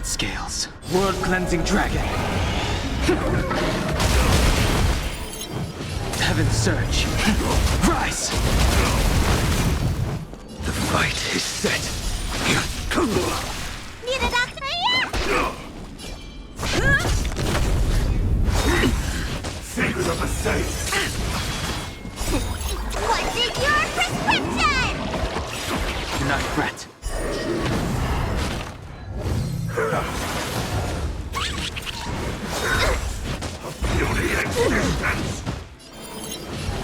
scales. World-cleansing dragon. Heaven's surge. Rise! The fight is set. Need a doctor here? Secret of the saints. What's in your prescription? Do not fret. Beauty existence.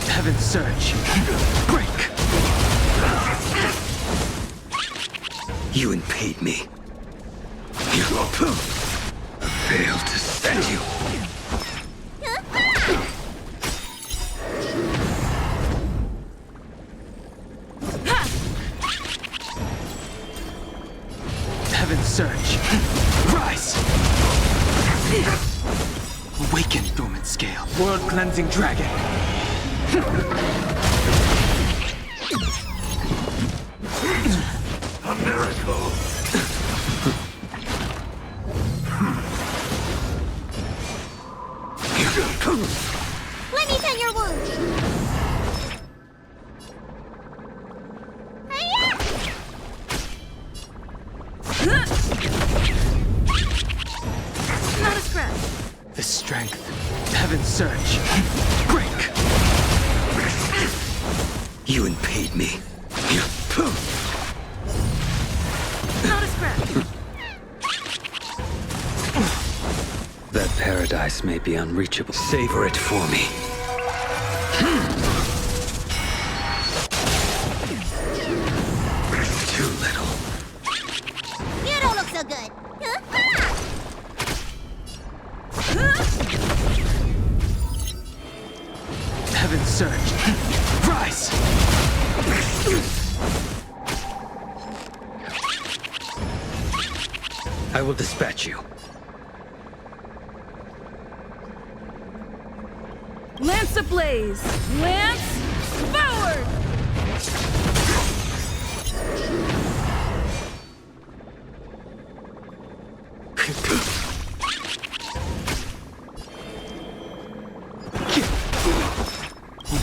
Heaven's surge. Break! You impede me. A veil to set you. Heaven's surge. Rise! Awaken, dormant scale. World-cleansing dragon. A miracle. Let me tend your wound. Hiya! Not a scratch. The strength. Heaven's surge. Break! You impede me. Not a scratch. That paradise may be unreachable. Savor it for me. Too little. You don't look so good. Heaven's surge. Rise! I will dispatch you. Lance ablaze! Lance forward!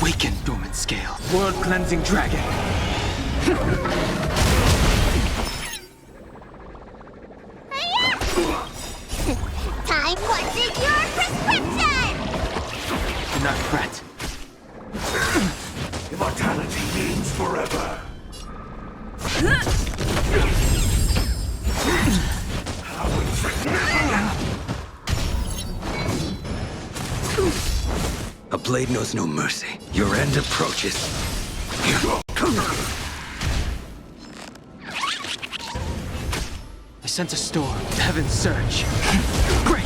Awaken, dormant scale. World-cleansing dragon. Time what's in your prescription? Do not fret. Immortality means forever. How insignificant. A blade knows no mercy. Your end approaches. I sent a storm. Heaven's surge. Break!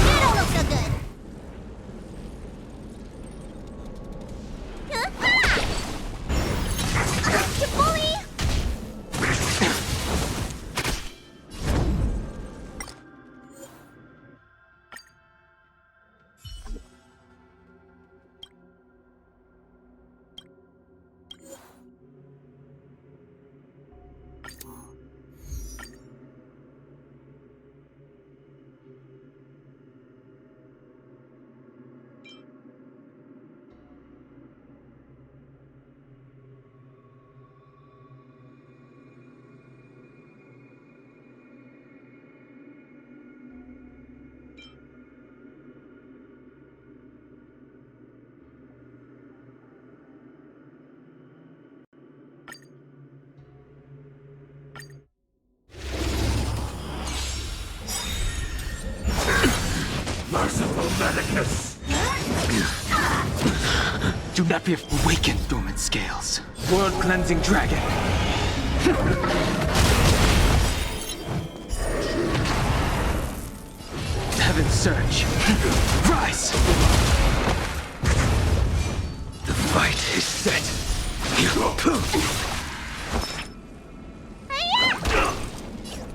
You don't look so good. You bully! Merciful Medicus. Do not be awakened, dormant scales. World-cleansing dragon. Heaven's surge. Rise! The fight is set.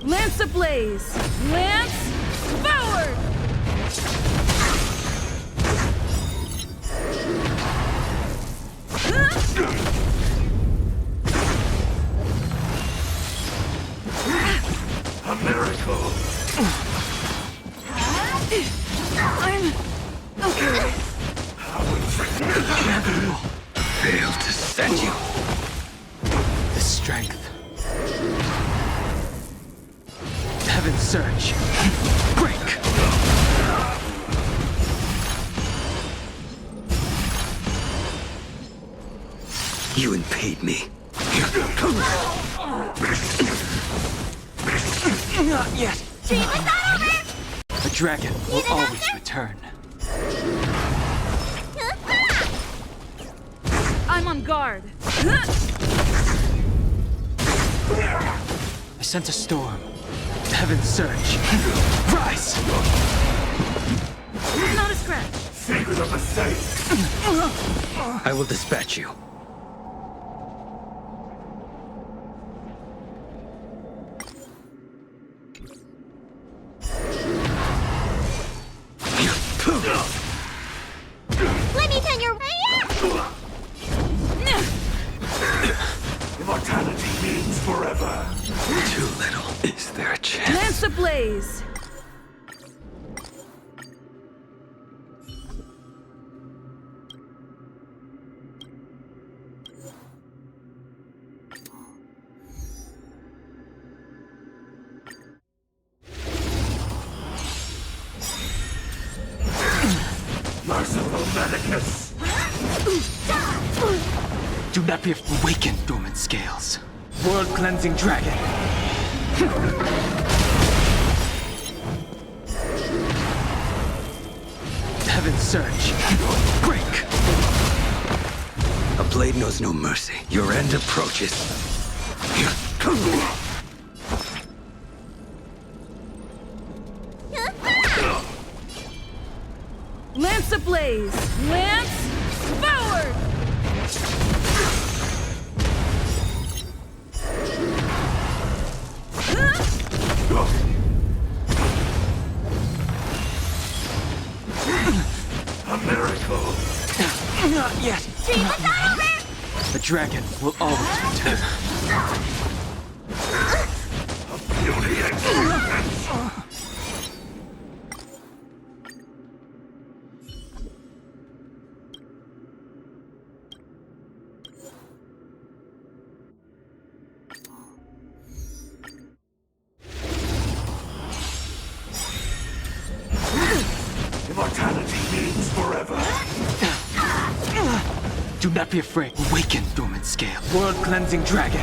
Lance ablaze! Lance forward! A miracle. miracle. I'm okay. Failed to send you. The strength. Heaven's surge. Break! You impede me. Not yet. Dream is not over! The dragon will always return. I'm on guard. I sent a storm. Heaven's surge. Rise! Not a scratch. Secret of the saints. I will dispatch you. Let me turn your... Immortality means forever. Too little. Is there a chance? Lance ablaze. Merciful Medicus. Do not be awakened, dormant scales. World-cleansing dragon. Heaven's surge. Break! A blade knows no mercy. Your end approaches. Lance ablaze. Lance forward. A miracle. Not yet. Dream is not over! The dragon will always return. Beauty and greatness. Immortality means forever. Do not be afraid. Awaken, dormant scale. World-cleansing dragon.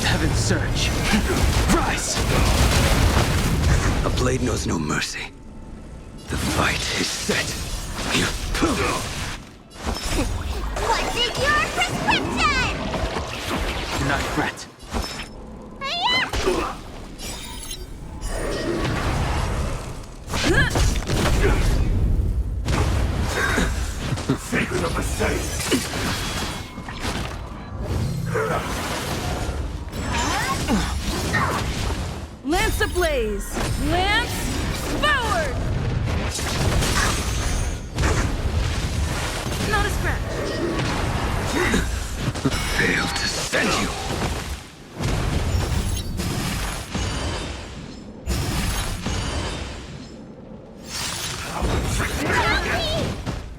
Heaven's surge. Rise! A blade knows no mercy. The fight is set. What is your prescription? Do not fret. Secret of the saints. Lance ablaze. Lance forward. Not a scratch. Failed to send you.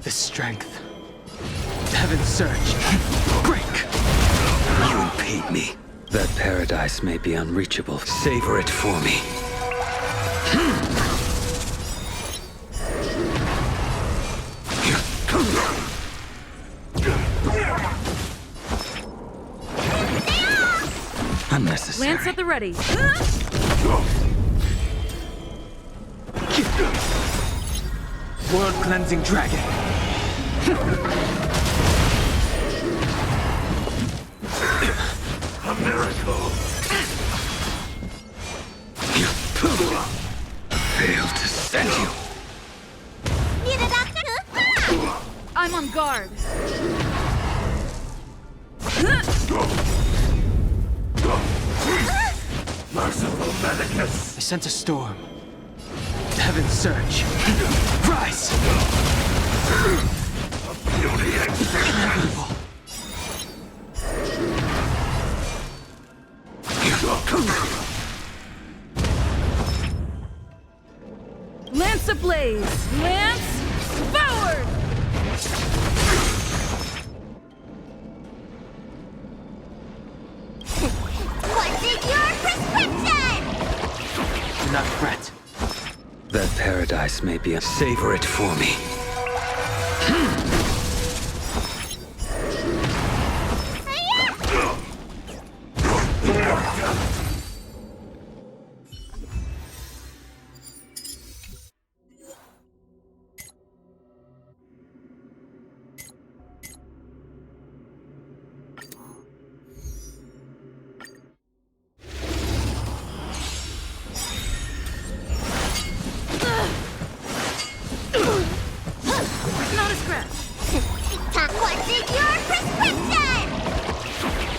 The strength. Heaven's surge. Break! You impede me. That paradise may be unreachable. Savor it for me. Unnecessary. Lance at the ready. World-cleansing dragon. A miracle. Failed to send you. Need a doctor? I'm on guard. Merciful Medicus. I sent a storm. Heaven's surge. Rise! Beauty and greatness. Lance ablaze! Lance forward! What's in your prescription? Do not fret. That paradise may be a... Savor it for me. Not a scratch! What's in your prescription?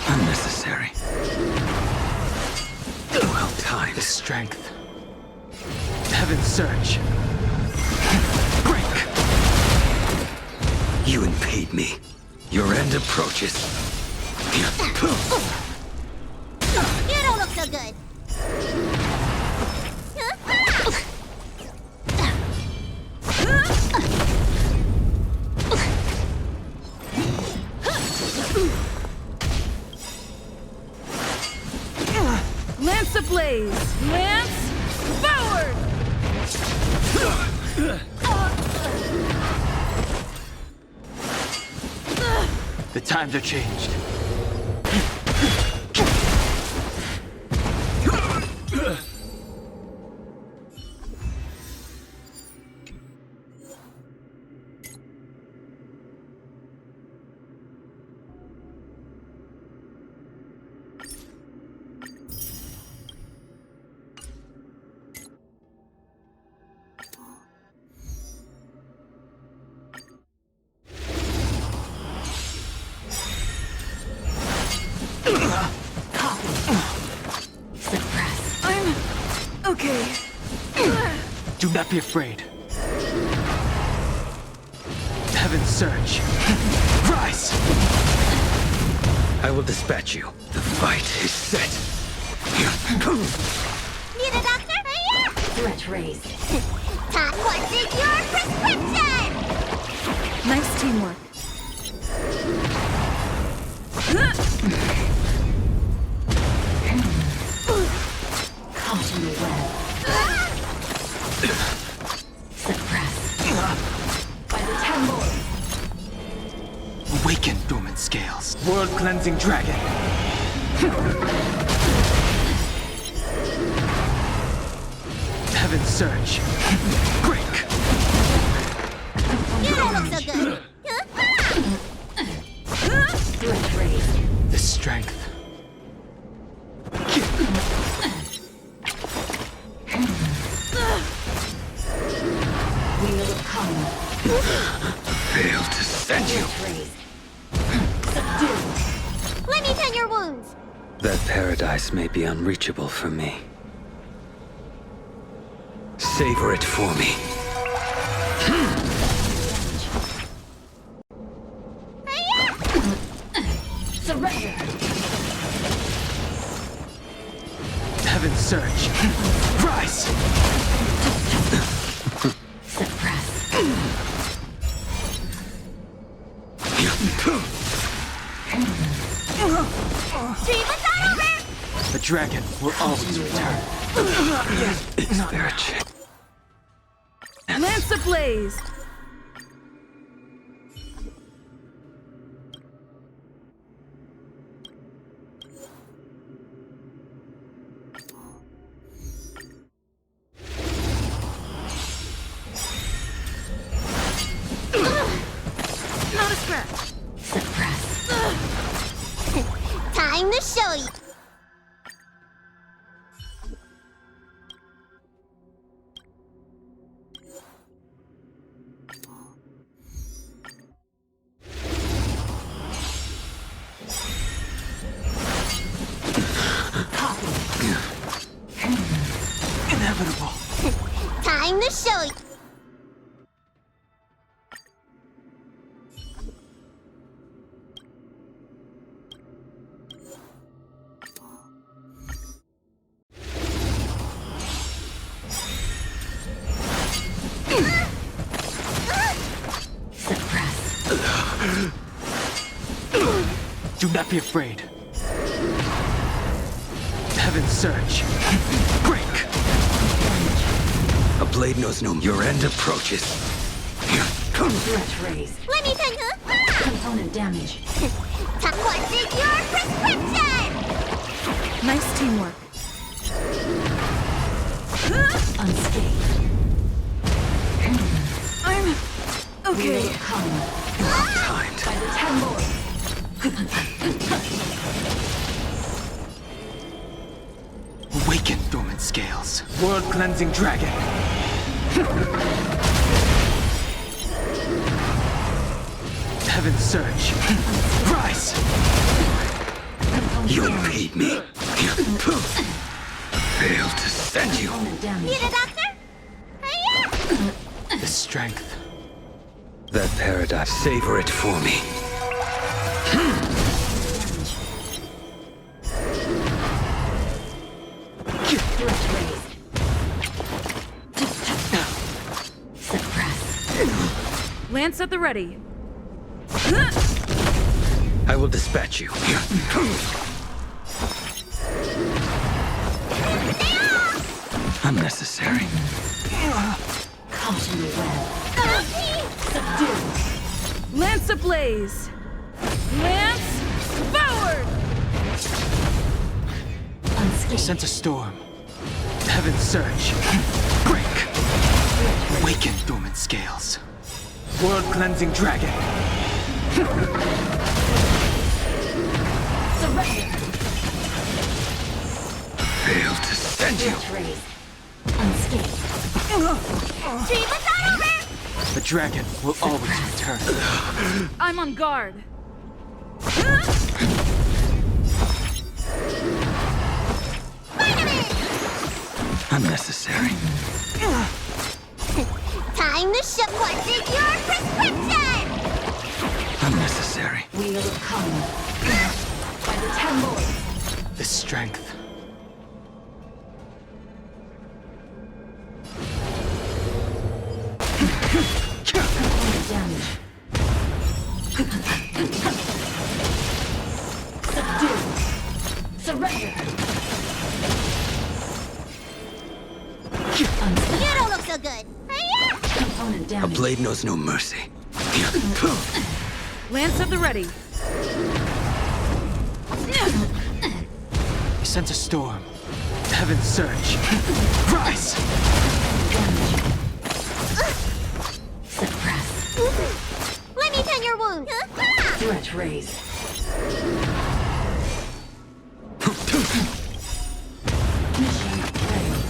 Unnecessary. Well timed. The strength. Heaven's surge. Break! You impede me. Your end approaches. You don't look so good. Lance ablaze! Lance forward! The times are changed. I'm okay. Do not be afraid. Heaven's surge. Rise! I will dispatch you. The fight is set. Need a doctor? Threat raised. What's in your prescription? Nice teamwork. Caught in the web. Suppress. By the temple. Awaken, dormant scales. World-cleansing dragon. Heaven's surge. Break! You don't look so good. Threat raised. The strength. Wheel of come. Failed to send you. Threat raised. Subdue. Let me tend your wounds. That paradise may be unreachable for me. Savor it for me. Surrender. Heaven's surge. Rise! Suppress. Dream is not over. The dragon will always return. Is there a chance? Lance ablaze! Not a scratch! Suppress. Time to show you. Inevitable. Time to show you. not be afraid. Heaven's surge. Break! A blade knows no. Your end approaches. Threat raised. Let me tell you. Component damage. What is your prescription? Nice teamwork. Unscathed. I'm okay. Will come Timed. by the 10 lords. Awaken, dormant scales. World-cleansing dragon. Heaven's surge. Rise! You impede me. Failed to send you. Component damage. Need a doctor? Hiya! The strength. That paradise. Savor it for me. Threat raised. Suppress. Lance at the ready. I will dispatch you. Unnecessary. Caught in the web. Subdue. Lance ablaze. Lance forward. Unscathed. Sense a storm. Heaven's surge. Break! Awaken, dormant scales. World-cleansing dragon. Surrender. Failed to send you. Threat raised. Unscathed. Dream is not over! The dragon will always return. I'm on guard. Unnecessary. Time to show what is your prescription! Unnecessary. Wheel of come by the 10 lords. The strength. Component damage. Subdue. Surrender. Unscathed. You don't look so good. Hiya! Component A damage. blade knows no mercy. Lance at the ready. Sense a storm. Heaven's surge. Rise! Damage. Suppress. Let me tend your wounds. Threat raised. Mission failed.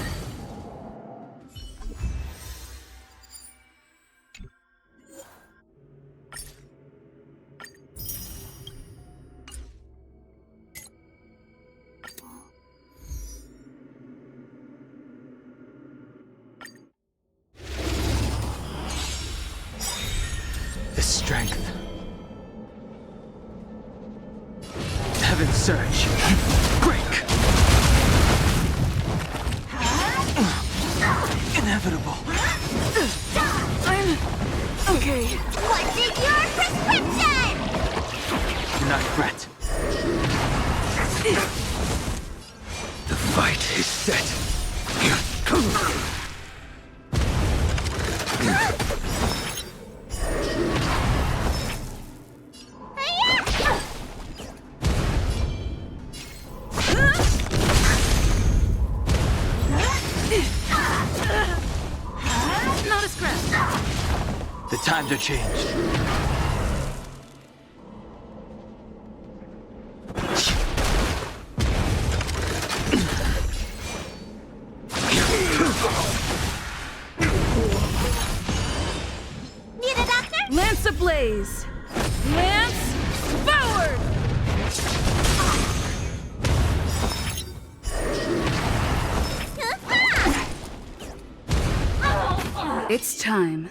The strength. Heaven's surge. Break! Inevitable. I'm okay. What is your prescription? Do not fret. The fight is set. Not a scratch. The times are changed. Need a doctor? Lance ablaze. Lance forward. It's time.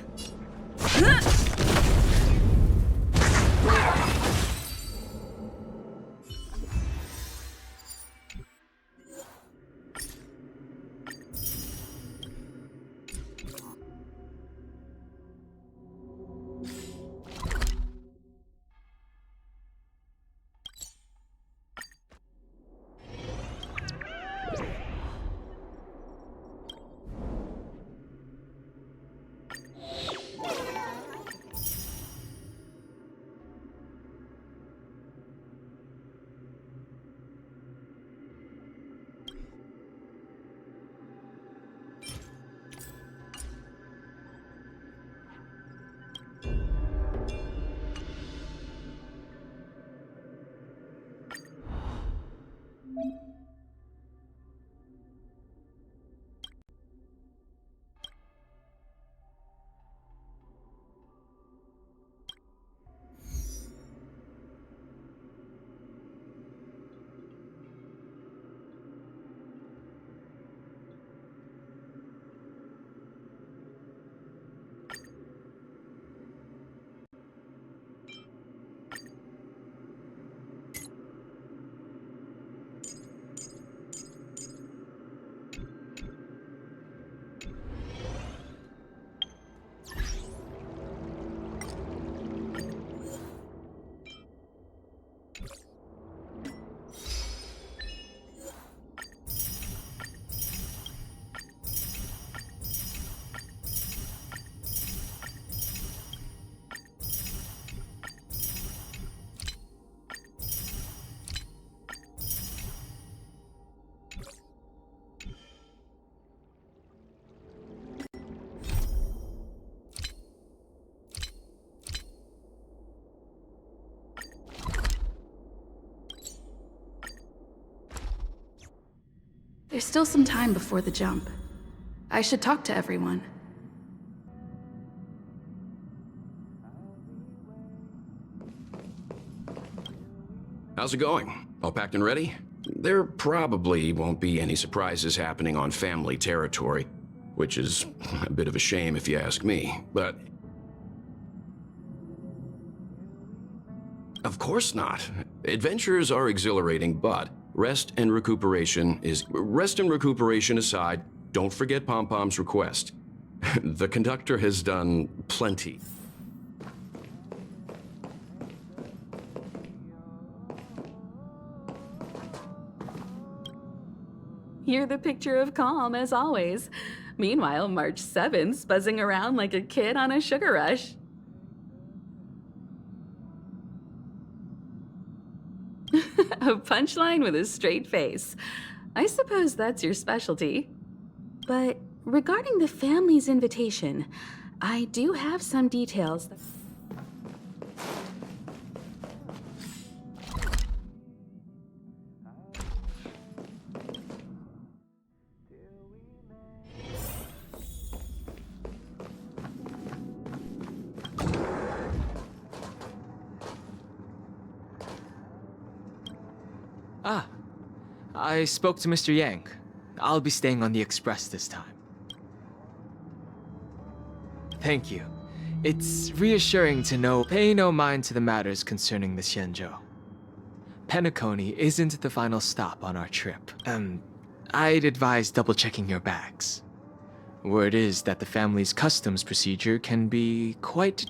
There's still some time before the jump. I should talk to everyone. How's it going? All packed and ready? There probably won't be any surprises happening on family territory, which is a bit of a shame if you ask me, but... Of course not. Adventures are exhilarating, but rest and recuperation aside, don't forget Pom-Pom's request. The conductor has done plenty. You're the picture of calm, as always. Meanwhile, March 7th's buzzing around like a kid on a sugar rush. A punchline with a straight face. I suppose that's your specialty. But regarding the family's invitation, I do have some details that... Ah, I spoke to Mr. Yang. I'll be staying on the express this time. Thank you. It's reassuring to know pay no mind to the matters concerning the Xianzhou. Penacony isn't the final stop on our trip. I'd advise double-checking your bags. Word is that the family's customs procedure can be quite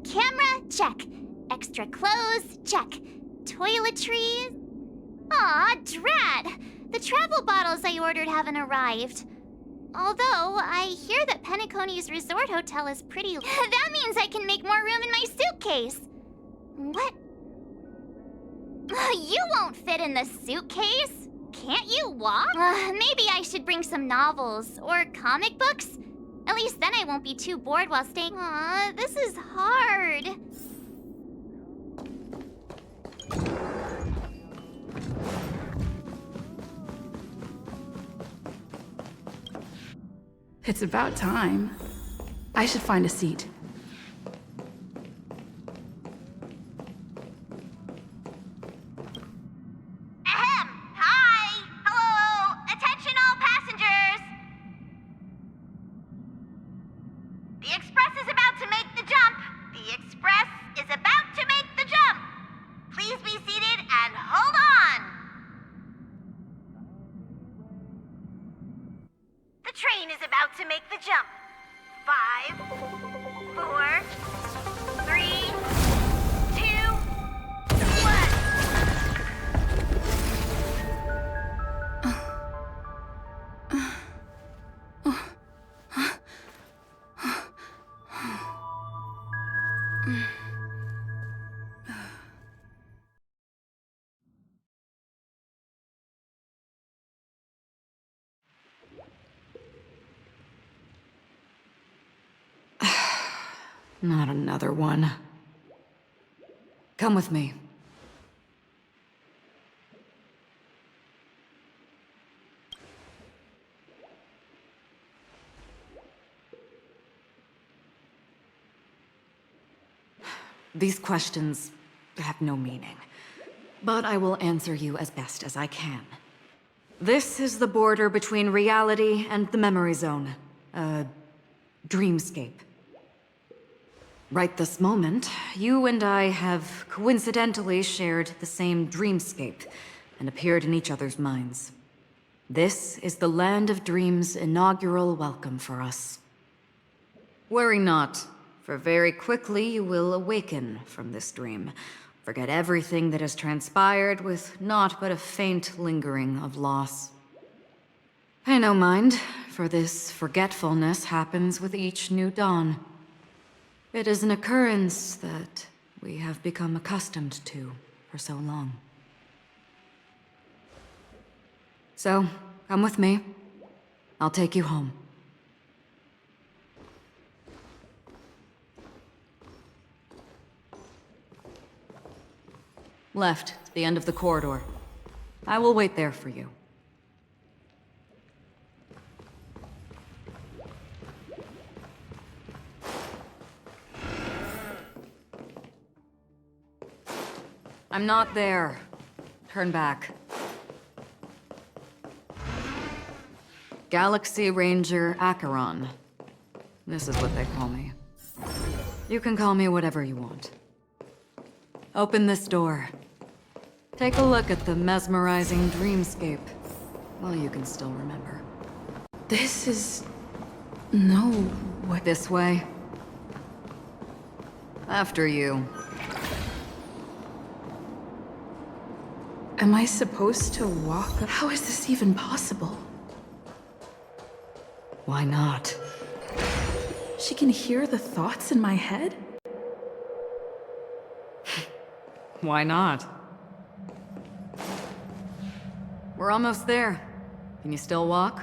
Camera, check. Extra clothes, check. Toiletries? Aw, drat! The travel bottles I ordered haven't arrived. Although, I hear that Penacony's resort hotel is pretty... That means I can make more room in my suitcase. What? You won't fit in the suitcase. Can't you walk? Maybe I should bring some novels or comic books. At least then I won't be too bored while staying. Aw, this is hard. It's about time. I should find a seat. Ahem! Hi! Hello! Attention all passengers! The express is about to make the jump! The express is about to make the jump! Please be seated and hold on! The train is about to make the jump. 5, 4, 3, 2, 1. Not another one. Come with me. These questions have no meaning, but I will answer you as best as I can. This is the border between reality and the memory zone, a dreamscape. Right this moment, you and I have coincidentally shared the same dreamscape and appeared in each other's minds. This is the Land of Dreams' inaugural welcome for us. Worry not, for very quickly you will awaken from this dream. Forget everything that has transpired with naught but a faint lingering of loss. Pay no mind, for this forgetfulness happens with each new dawn. It is an occurrence that we have become accustomed to for so long. So, come with me. I'll take you home. Left, to the end of the corridor. I will wait there for you. I'm not there. Turn back. Galaxy Ranger Acheron. This is what they call me. You can call me whatever you want. Open this door. Take a look at the mesmerizing dreamscape. Well, you can still remember. This is... no... what... This way. After you. Am I supposed to walk? How is this even possible? Why not? She can hear the thoughts in my head? Why not? We're almost there. Can you still walk?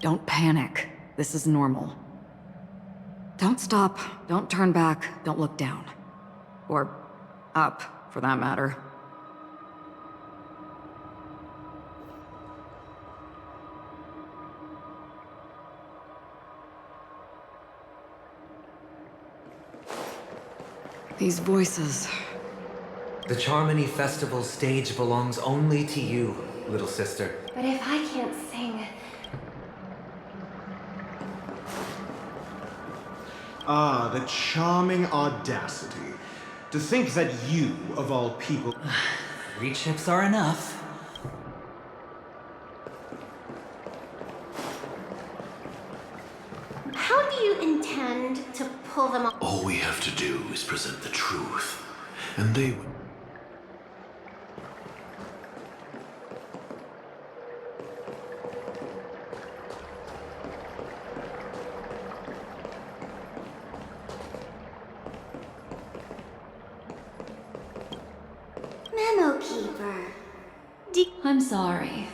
Don't panic. This is normal. Don't stop. Don't turn back. Don't look down. Or up, for that matter. These voices. The Charmony Festival stage belongs only to you, little sister. But if I can't sing... Ah, the charming audacity. To think that you, of all people... 3 chips are enough. How do you intend to pull them off? All we have to do is present the truth, and they will. Memo Keeper. I'm sorry.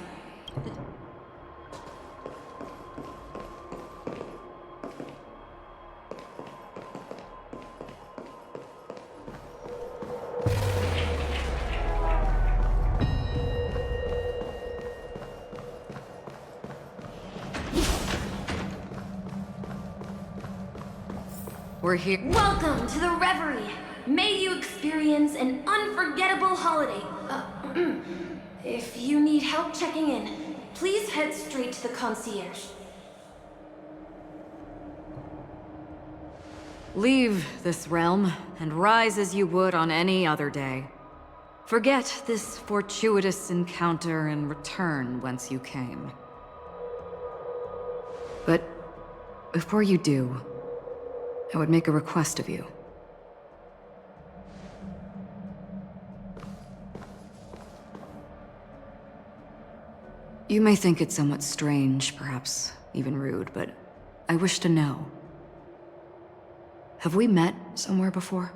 We're here. Welcome to the Reverie. May you experience an unforgettable holiday. If you need help checking in, please head straight to the concierge. Leave this realm and rise as you would on any other day. Forget this fortuitous encounter and return whence you came. But before you do, I would make a request of you. You may think it somewhat strange, perhaps even rude, but I wish to know. Have we met somewhere before?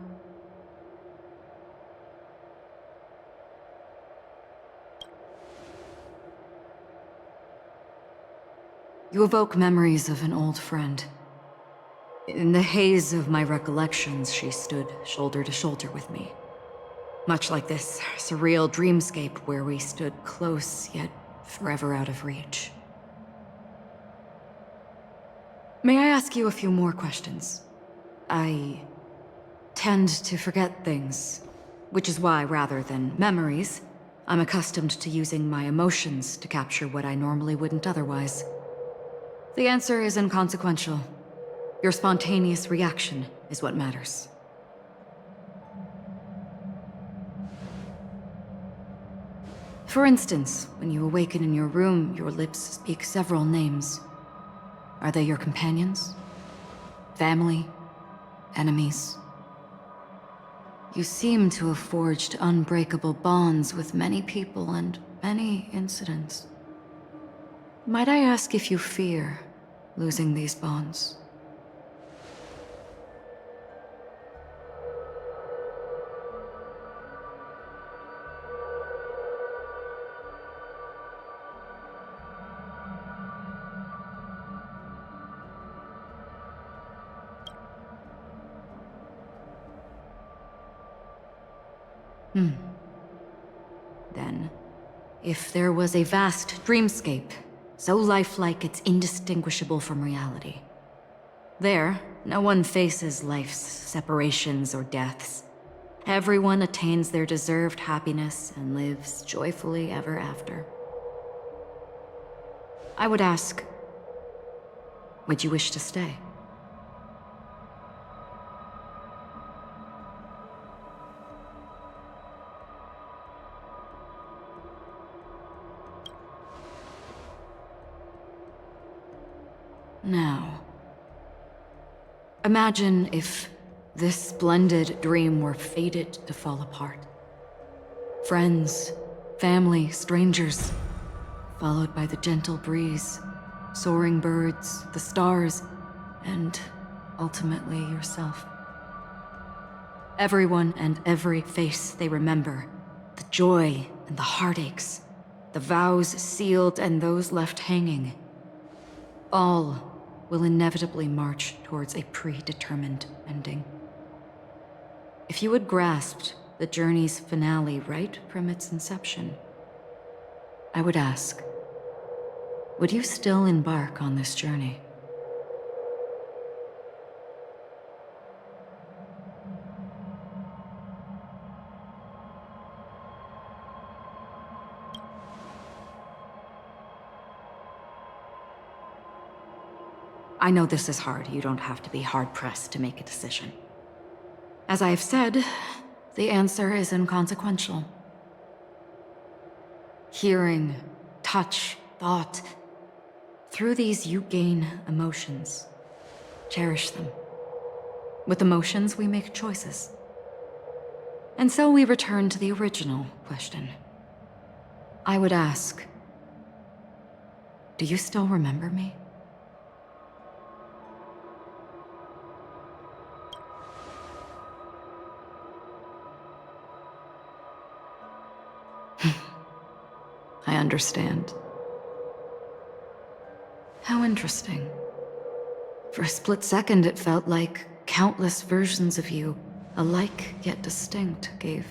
You evoke memories of an old friend. In the haze of my recollections, she stood shoulder to shoulder with me. Much like this surreal dreamscape where we stood close, yet forever out of reach. May I ask you a few more questions? I tend to forget things, which is why, rather than memories, I'm accustomed to using my emotions to capture what I normally wouldn't otherwise. The answer is inconsequential. Your spontaneous reaction is what matters. For instance, when you awaken in your room, your lips speak several names. Are they your companions? Family? Enemies? You seem to have forged unbreakable bonds with many people and many incidents. Might I ask if you fear losing these bonds? Then, if there was a vast dreamscape, so lifelike it's indistinguishable from reality. There, no one faces life's separations or deaths. Everyone attains their deserved happiness and lives joyfully ever after. I would ask, would you wish to stay? Now, imagine if this splendid dream were fated to fall apart. Friends, family, strangers, followed by the gentle breeze, soaring birds, the stars, and ultimately yourself. Everyone and every face they remember, the joy and the heartaches, the vows sealed and those left hanging, all will inevitably march towards a predetermined ending. If you had grasped the journey's finale right from its inception, I would ask, would you still embark on this journey? I know this is hard. You don't have to be hard-pressed to make a decision. As I have said, the answer is inconsequential. Hearing, touch, thought. Through these you gain emotions. Cherish them. With emotions, we make choices. And so we return to the original question. I would ask, do you still remember me? I understand. How interesting. For a split second, it felt like countless versions of you, alike yet distinct, gave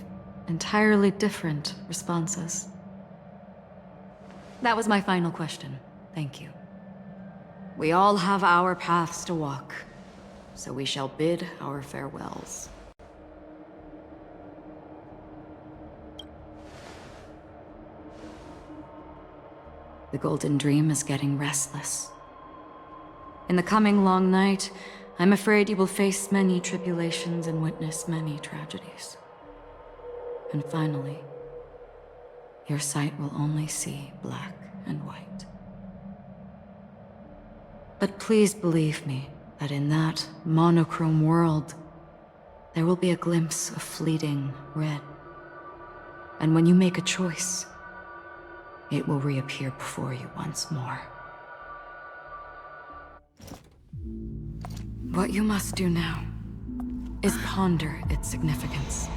entirely different responses. That was my final question. Thank you. We all have our paths to walk, so we shall bid our farewells. The Golden Dream is getting restless. In the coming long night, I'm afraid you will face many tribulations and witness many tragedies. And finally, your sight will only see black and white. But please believe me that in that monochrome world, there will be a glimpse of fleeting red. And when you make a choice, it will reappear before you once more. What you must do now is ponder its significance.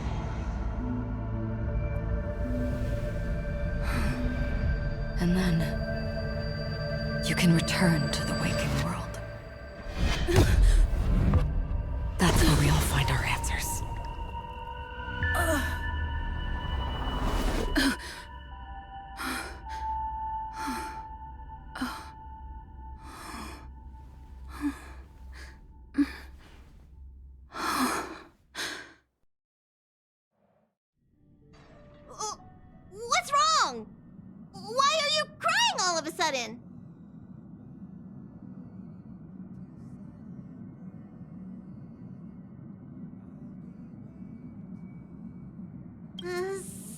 And then you can return to the waking world. button.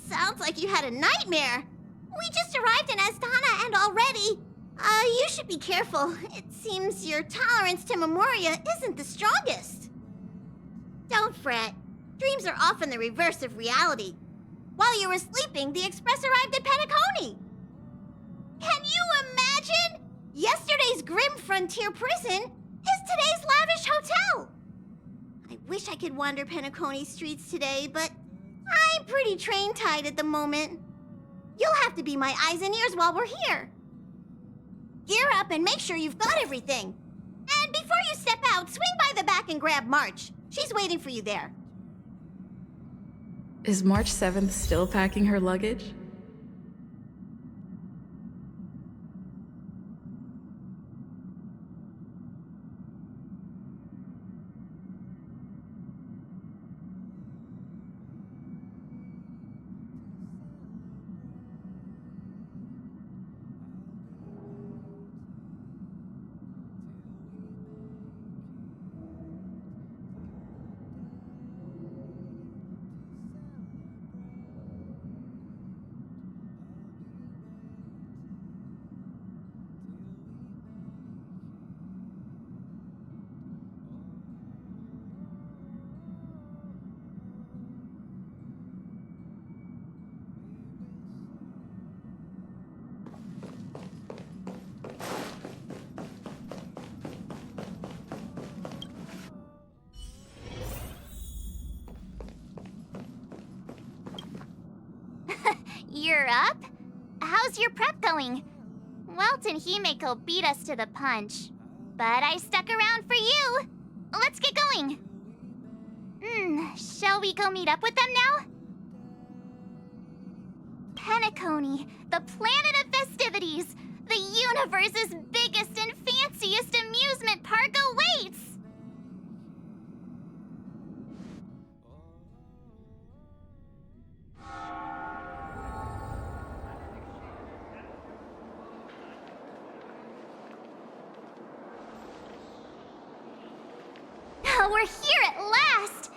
Sounds like you had a nightmare. We just arrived in Astana and already... you should be careful. It seems your tolerance to Memoria isn't the strongest. Don't fret. Dreams are often the reverse of reality. While you were sleeping, the Express arrived at Penacony. Can you imagine? Yesterday's grim frontier prison is today's lavish hotel. I wish I could wander Penacony streets today, but I'm pretty train-tied at the moment. You'll have to be my eyes and ears while we're here. Gear up and make sure you've got everything. And before you step out, swing by the back and grab March. She's waiting for you there. Is March 7th still packing her luggage? You're up? How's your prep going? Welt and Himeko beat us to the punch, but I stuck around for you. Let's get going. Shall we go meet up with them now? Penacony, the planet of festivities, the universe's biggest and fanciest amusement park awaits! We're here at last!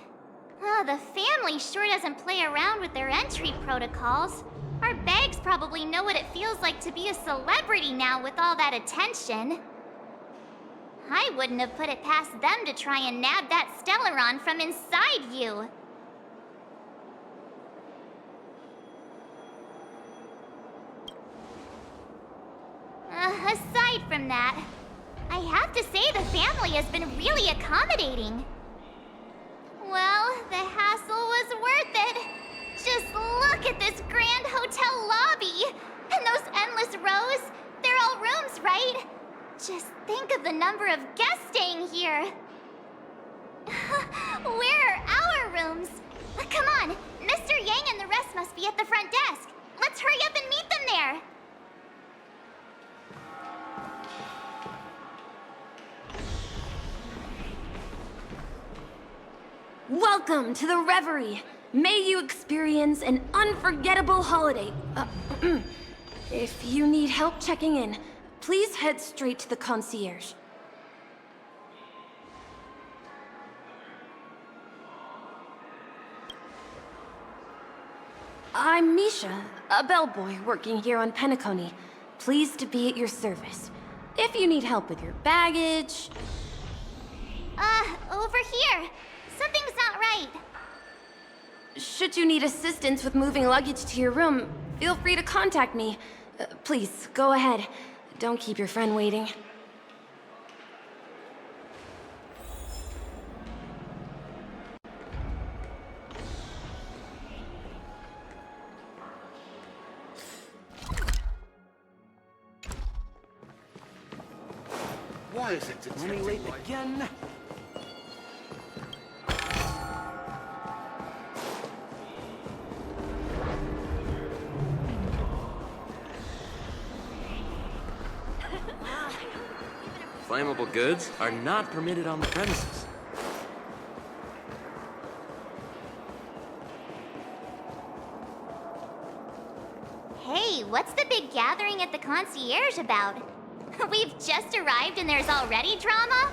The family sure doesn't play around with their entry protocols. Our bags probably know what it feels like to be a celebrity now with all that attention. I wouldn't have put it past them to try and nab that Stellaron from inside you. Aside from that, I have to say the family has been really accommodating. Well, the hassle was worth it. Just look at this grand hotel lobby. And those endless rows. They're all rooms, right? Just think of the number of guests staying here. Where are our rooms? Come on, Mr. Yang and the rest must be at the front desk. Let's hurry up and meet them there. Welcome to the Reverie. May you experience an unforgettable holiday. If you need help checking in, please head straight to the concierge. I'm Misha, a bellboy working here on Penacony. Pleased to be at your service. If you need help with your baggage... Over here. Something's not right. Should you need assistance with moving luggage to your room, feel free to contact me. Please, go ahead. Don't keep your friend waiting. Why is it running late again? Flammable goods are not permitted on the premises. Hey, what's the big gathering at the concierge about? We've just arrived and there's already drama?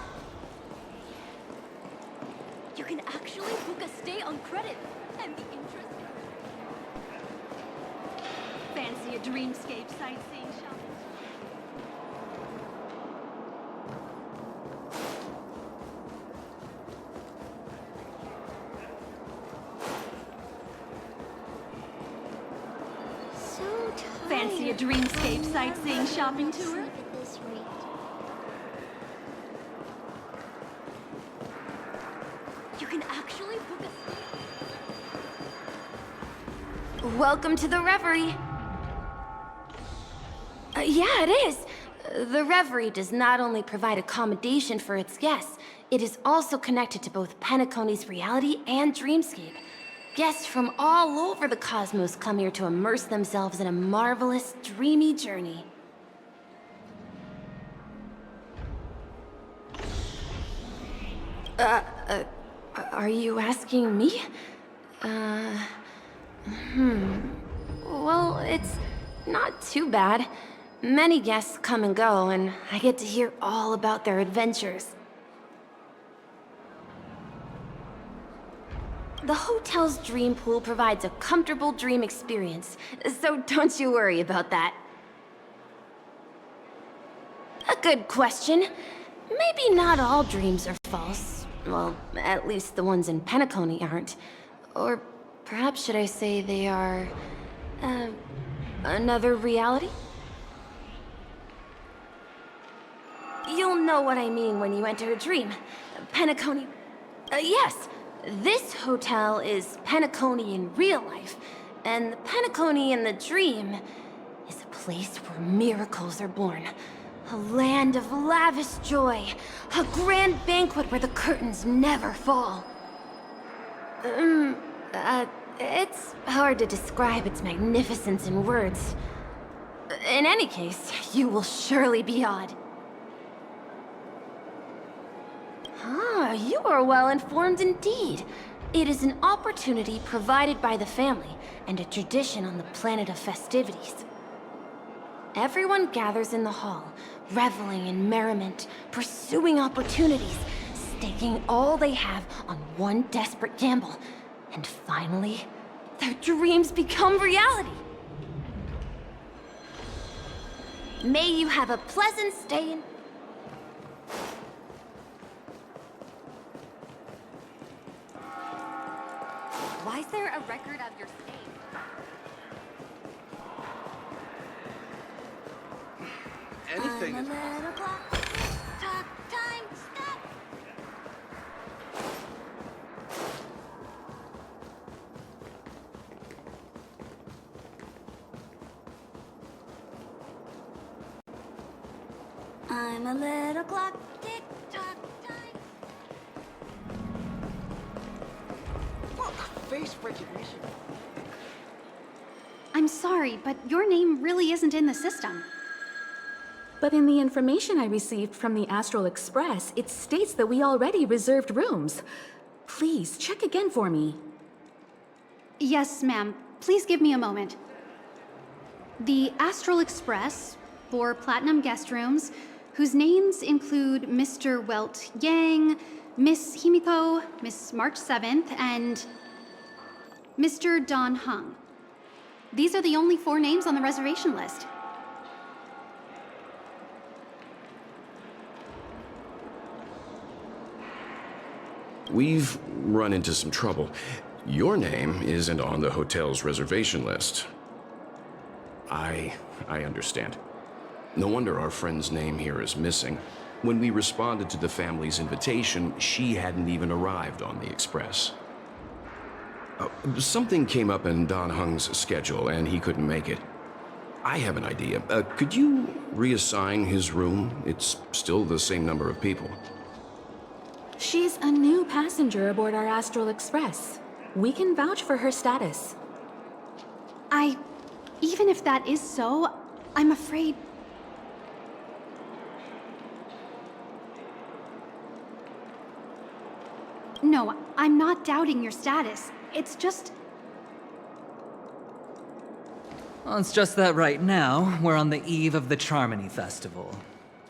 You can actually book a stay on credit, and the interest... Fancy a dreamscape sightseeing shopping? Fancy a dreamscape sightseeing shopping tour? You can actually book a... Welcome to the Reverie. Yeah, it is. The Reverie does not only provide accommodation for its guests, it is also connected to both Penacony's reality and dreamscape. Guests from all over the cosmos come here to immerse themselves in a marvelous, dreamy journey. Are you asking me? Well, it's not too bad. Many guests come and go, and I get to hear all about their adventures. The hotel's dream pool provides a comfortable dream experience, so don't you worry about that. A good question. Maybe not all dreams are false. Well, at least the ones in Penacony aren't. Or perhaps should I say they are... another reality? You'll know what I mean when you enter a dream. Penacony... yes! This hotel is Penacony in real life, and the Penacony in the dream is a place where miracles are born. A land of lavish joy, a grand banquet where the curtains never fall. It's hard to describe its magnificence in words. In any case, you will surely be awed. Ah, you are well informed indeed. It is an opportunity provided by the family and a tradition on the planet of festivities. Everyone gathers in the hall, reveling in merriment, pursuing opportunities, staking all they have on one desperate gamble. And finally, their dreams become reality. May you have a pleasant stay in... Why is there a record of your stay? Anything is Talk time, stop! I'm a little clock, tick tock time. Face recognition. I'm sorry, but your name really isn't in the system. But in the information I received from the Astral Express, it states that we already reserved rooms. Please, check again for me. Yes, ma'am. Please give me a moment. The Astral Express, 4 platinum guest rooms, whose names include Mr. Welt Yang, Miss Himiko, Miss March 7th, and Mr. Don Hung. These are the only 4 names on the reservation list. We've run into some trouble. Your name isn't on the hotel's reservation list. I understand. No wonder our friend's name here is missing. When we responded to the family's invitation, she hadn't even arrived on the express. Something came up in Don Hung's schedule, and he couldn't make it. I have an idea. Could you reassign his room? It's still the same number of people. She's a new passenger aboard our Astral Express. We can vouch for her status. Even if that is so, I'm afraid... No, I'm not doubting your status. It's just... Well, it's just that right now, we're on the eve of the Charmony Festival.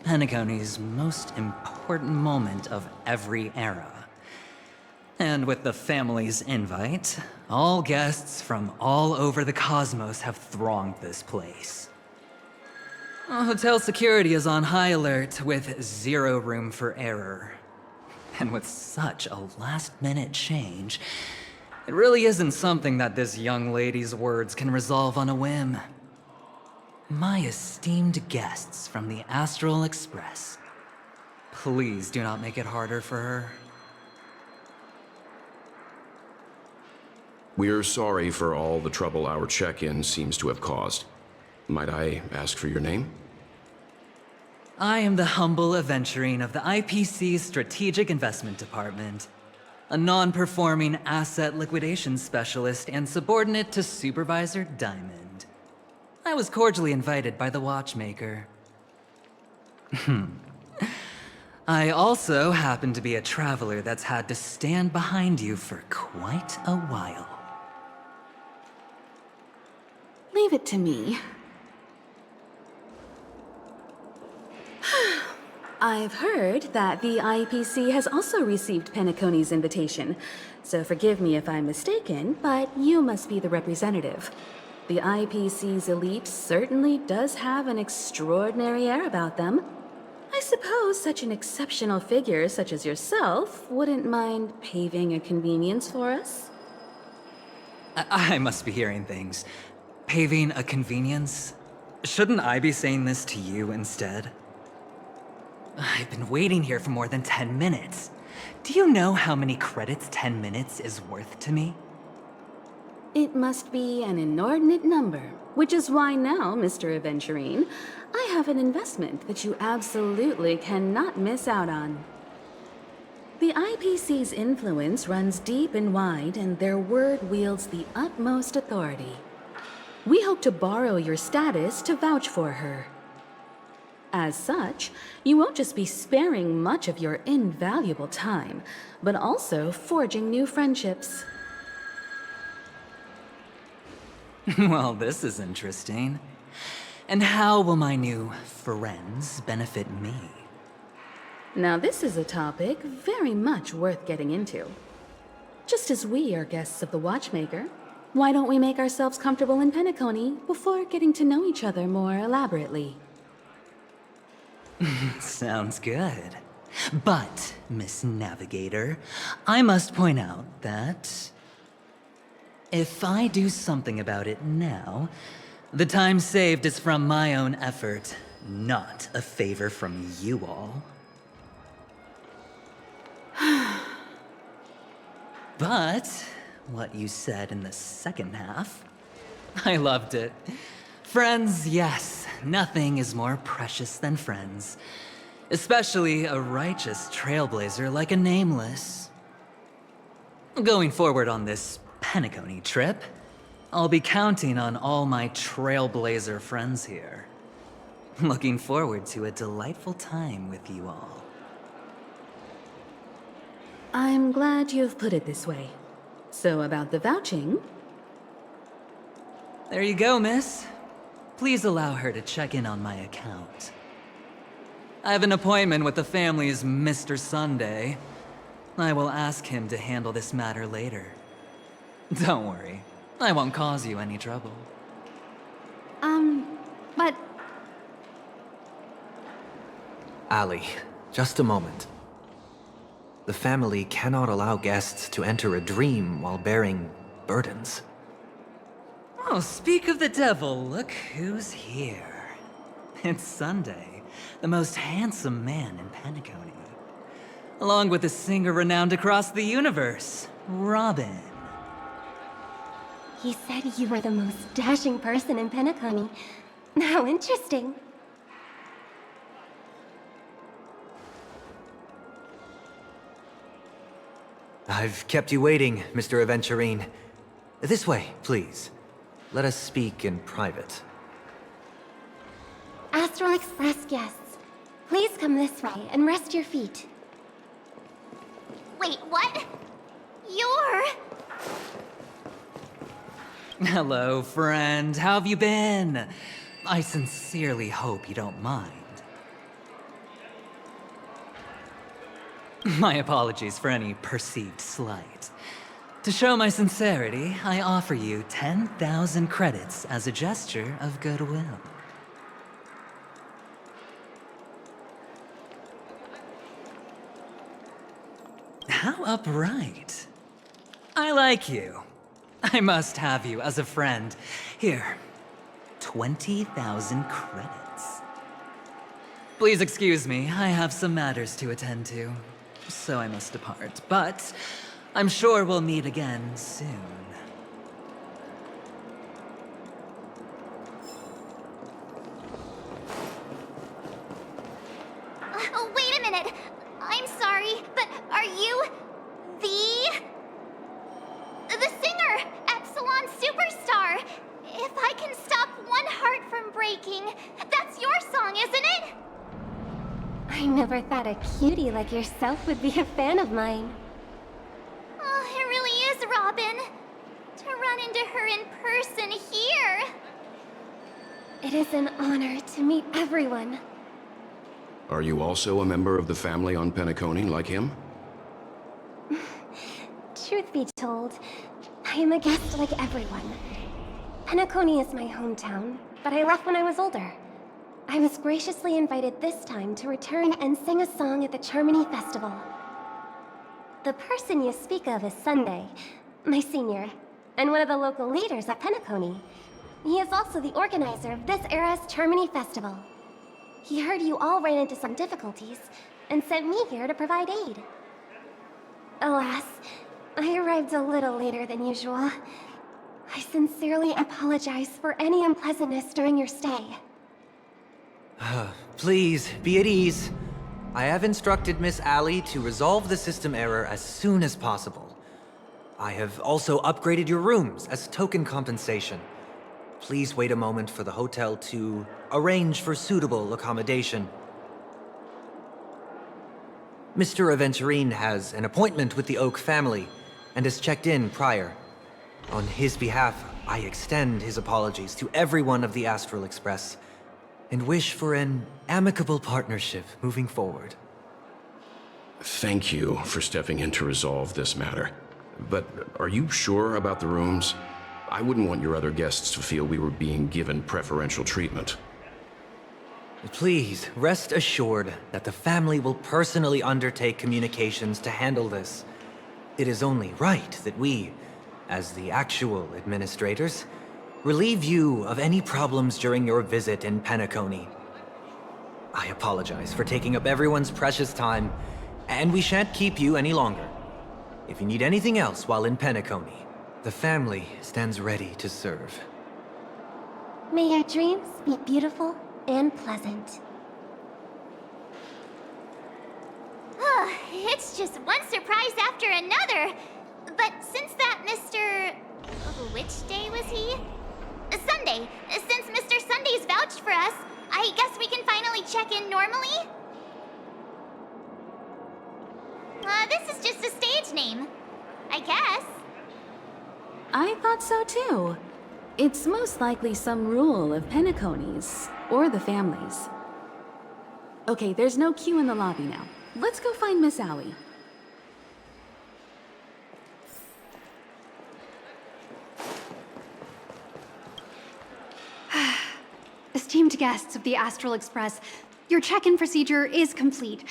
Penacony's most important moment of every era. And with the family's invite, all guests from all over the cosmos have thronged this place. Hotel security is on high alert with zero room for error. And with such a last-minute change, it really isn't something that this young lady's words can resolve on a whim. My esteemed guests from the Astral Express, please do not make it harder for her. We're sorry for all the trouble our check-in seems to have caused. Might I ask for your name? I am the humble aventurine of the IPC's Strategic Investment Department, a non-performing asset liquidation specialist and subordinate to Supervisor Diamond. I was cordially invited by the watchmaker. I also happen to be a traveler that's had to stand behind you for quite a while. Leave it to me. I've heard that the IPC has also received Penacony's invitation, so forgive me if I'm mistaken, but you must be the representative. The IPC's elite certainly does have an extraordinary air about them. I suppose such an exceptional figure such as yourself wouldn't mind paving a convenience for us? I must be hearing things. Paving a convenience? Shouldn't I be saying this to you instead? I've been waiting here for more than 10 minutes. Do you know how many credits 10 minutes is worth to me? It must be an inordinate number, which is why now, Mr. Aventurine, I have an investment that you absolutely cannot miss out on. The IPC's influence runs deep and wide, and their word wields the utmost authority. We hope to borrow your status to vouch for her. As such, you won't just be sparing much of your invaluable time, but also forging new friendships. Well, this is interesting. And how will my new friends benefit me? Now this is a topic very much worth getting into. Just as we are guests of the Watchmaker, why don't we make ourselves comfortable in Penacony before getting to know each other more elaborately? Sounds good. But, Miss Navigator, I must point out that if I do something about it now, the time saved is from my own effort, not a favor from you all. But what you said in the second half, I loved it. Friends, yes, nothing is more precious than friends. Especially a righteous trailblazer like a Nameless. Going forward on this Penacony trip, I'll be counting on all my trailblazer friends here. Looking forward to a delightful time with you all. I'm glad you've put it this way. So about the vouching... There you go, miss. Please allow her to check in on my account. I have an appointment with the family's Mr. Sunday. I will ask him to handle this matter later. Don't worry, I won't cause you any trouble. But... Ali, just a moment. The family cannot allow guests to enter a dream while bearing burdens. Oh, speak of the devil, look who's here. It's Sunday, the most handsome man in Penacony. Along with a singer renowned across the universe, Robin. He said you were the most dashing person in Penacony. How interesting. I've kept you waiting, Mr. Aventurine. This way, please. Let us speak in private. Astral Express guests, please come this way and rest your feet. Wait, what? You're... Hello, friend. How have you been? I sincerely hope you don't mind. My apologies for any perceived slight. To show my sincerity, I offer you 10,000 credits as a gesture of goodwill. How upright. I like you. I must have you as a friend. Here, 20,000 credits. Please excuse me, I have some matters to attend to, so I must depart. But I'm sure we'll meet again soon. Oh, wait a minute. I'm sorry, but are you the singer, Epsilon Superstar? If I can stop one heart from breaking, that's your song, isn't it? I never thought a cutie like yourself would be a fan of mine. Oh, it really is, Robin. To run into her in person here. It is an honor to meet everyone. Are you also a member of the family on Penacony like him? Truth be told, I am a guest like everyone. Penacony is my hometown, but I left when I was older. I was graciously invited this time to return and sing a song at the Charmony Festival. The person you speak of is Sunday, my senior, and one of the local leaders at Penacony. He is also the organizer of this era's Charmony Festival. He heard you all ran into some difficulties, and sent me here to provide aid. Alas, I arrived a little later than usual. I sincerely apologize for any unpleasantness during your stay. Please, be at ease. I have instructed Miss Allie to resolve the system error as soon as possible. I have also upgraded your rooms as token compensation. Please wait a moment for the hotel to arrange for suitable accommodation. Mr. Aventurine has an appointment with the Oak family and has checked in prior. On his behalf, I extend his apologies to everyone of the Astral Express and wish for an amicable partnership moving forward. Thank you for stepping in to resolve this matter. But are you sure about the rooms? I wouldn't want your other guests to feel we were being given preferential treatment. Please, rest assured that the family will personally undertake communications to handle this. It is only right that we, as the actual administrators, relieve you of any problems during your visit in Penacony. I apologize for taking up everyone's precious time, and we shan't keep you any longer. If you need anything else while in Penacony, the family stands ready to serve. May your dreams be beautiful and pleasant. It's just one surprise after another. But since that Mr... which day was he? Sunday. Since Mr. Sunday's vouched for us, I guess we can finally check in normally? This is just a stage name. I guess. I thought so too. It's most likely some rule of Penacony's, or the family's. Okay, there's no queue in the lobby now. Let's go find Miss Allie. Esteemed guests of the Astral Express, your check-in procedure is complete.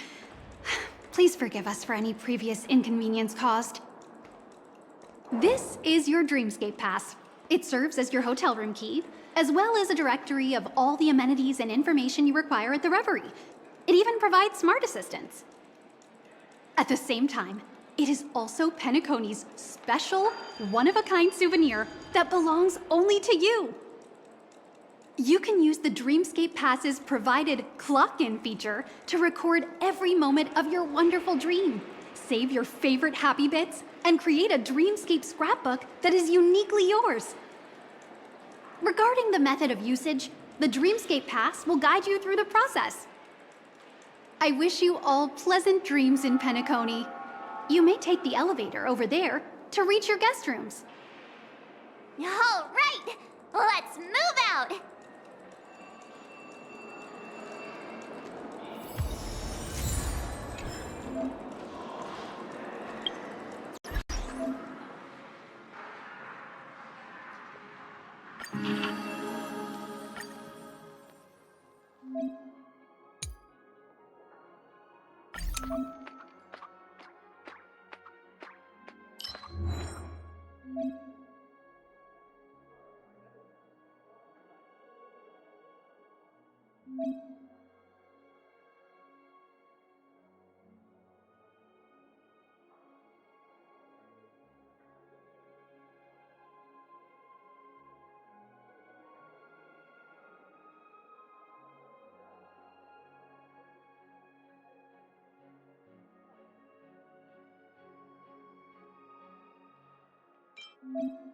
Please forgive us for any previous inconvenience caused. This is your Dreamscape Pass. It serves as your hotel room key, as well as a directory of all the amenities and information you require at the Reverie. It even provides smart assistants. At the same time, it is also Penacony's special, one-of-a-kind souvenir that belongs only to you. You can use the Dreamscape Pass's provided clock-in feature to record every moment of your wonderful dream, save your favorite happy bits, and create a Dreamscape scrapbook that is uniquely yours. Regarding the method of usage, the Dreamscape Pass will guide you through the process. I wish you all pleasant dreams in Penacony. You may take the elevator over there to reach your guest rooms. All right, let's move out! you